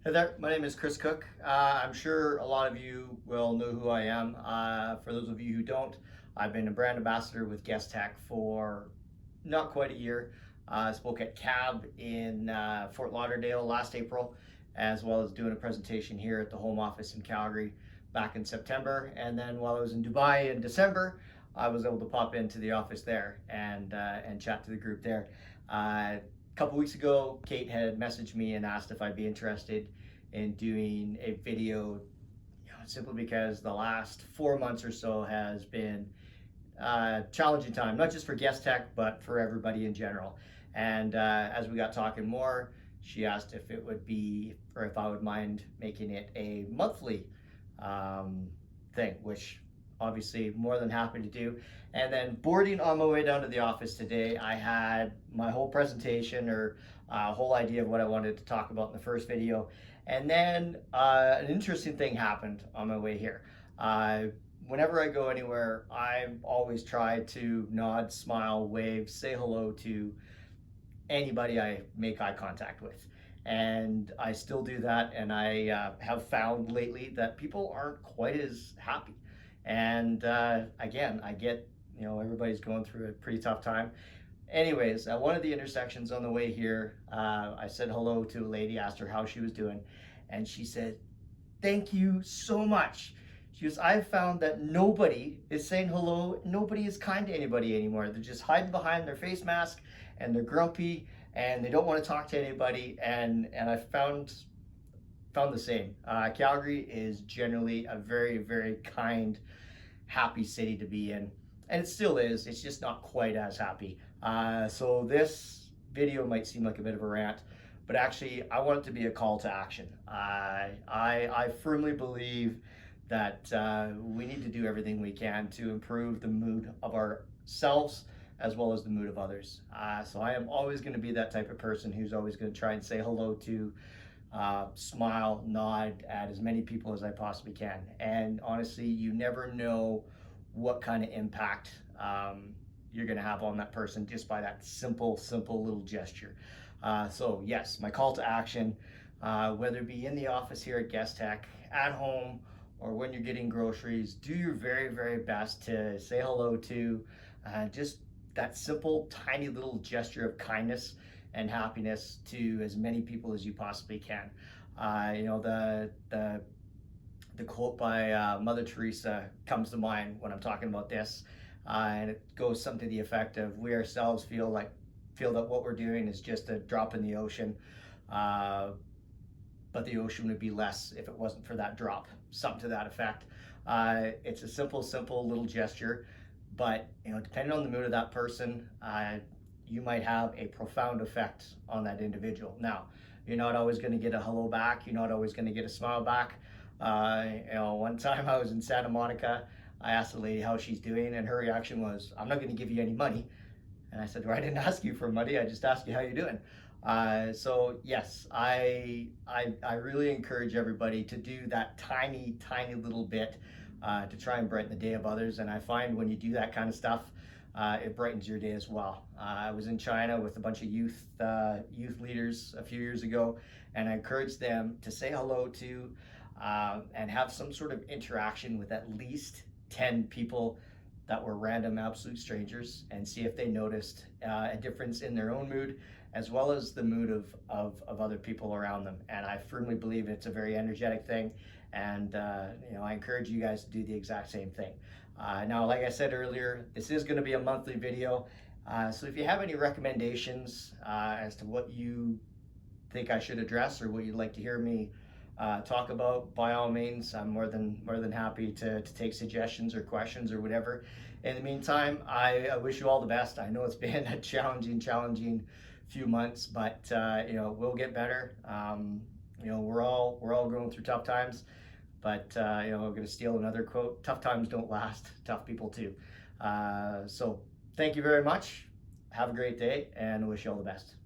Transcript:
Hey there, my name is Chris Koch. I'm sure a lot of you will know who I am. For those of you who don't, I've been a brand ambassador with GuestTek for not quite a year. I spoke at CAB in Fort Lauderdale last April, as well as doing a presentation here at the home office in Calgary back in September. And then while I was in Dubai in December, I was able to pop into the office there and chat to the group there. A couple weeks ago, Kate had messaged me and asked if I'd be interested in doing a video, simply because the last 4 months or so has been a challenging time, not just for GuestTek, but for everybody in general. And as we got talking more, she asked if it would be, or if I would mind making it a monthly thing, which obviously more than happy to do. And then boarding on my way down to the office today, I had my whole presentation or whole idea of what I wanted to talk about in the first video. And then an interesting thing happened on my way here. Whenever I go anywhere, I always try to nod, smile, wave, say hello to anybody I make eye contact with. And I still do that, and I have found lately that people aren't quite as happy. And again, I get, everybody's going through a pretty tough time. Anyways, at one of the intersections on the way here, I said hello to a lady, asked her how she was doing, and she said, "Thank you so much." She goes, "I've found that nobody is saying hello, nobody is kind to anybody anymore. They're just hiding behind their face mask, and they're grumpy, and they don't want to talk to anybody." And I found the same. Calgary is generally a very, very kind, happy city to be in, and it still is. It's just not quite as happy. So this video might seem like a bit of a rant, but actually I want it to be a call to action. I firmly believe that we need to do everything we can to improve the mood of ourselves as well as the mood of others. So I am always going to be that type of person who's always going to try and say hello to, smile, nod at as many people as I possibly can. And honestly, you never know what kind of impact you're going to have on that person just by that simple little gesture. So yes, my call to action, whether it be in the office here at GuestTek, at home, or when you're getting groceries, do your very, very best to say hello to, just that simple, tiny little gesture of kindness and happiness to as many people as you possibly can. The quote by Mother Teresa comes to mind when I'm talking about this, and it goes something to the effect of, "We ourselves feel that what we're doing is just a drop in the ocean, but the ocean would be less if it wasn't for that drop." Something to that effect. It's a simple little gesture, but depending on the mood of that person, you might have a profound effect on that individual. Now, you're not always going to get a hello back. You're not always going to get a smile back. One time I was in Santa Monica, I asked the lady how she's doing, and her reaction was, "I'm not going to give you any money." And I said, "Well, I didn't ask you for money. I just asked you how you're doing." So yes, I really encourage everybody to do that tiny little bit to try and brighten the day of others. And I find when you do that kind of stuff, it brightens your day as well. I was in China with a bunch of youth leaders a few years ago, and I encouraged them to say hello to and have some sort of interaction with at least 10 people that were random absolute strangers, and see if they noticed a difference in their own mood as well as the mood of other people around them. And I firmly believe it's a very energetic thing, and I encourage you guys to do the exact same thing. Now, like I said earlier, this is going to be a monthly video, so if you have any recommendations as to what you think I should address or what you'd like to hear me talk about, by all means, I'm more than happy to take suggestions or questions or whatever. In the meantime, I wish you all the best. I know it's been a challenging few months, but we'll get better. We're all going through tough times, but I'm going to steal another quote: "Tough times don't last, tough people too." So thank you very much. Have a great day, and I wish you all the best.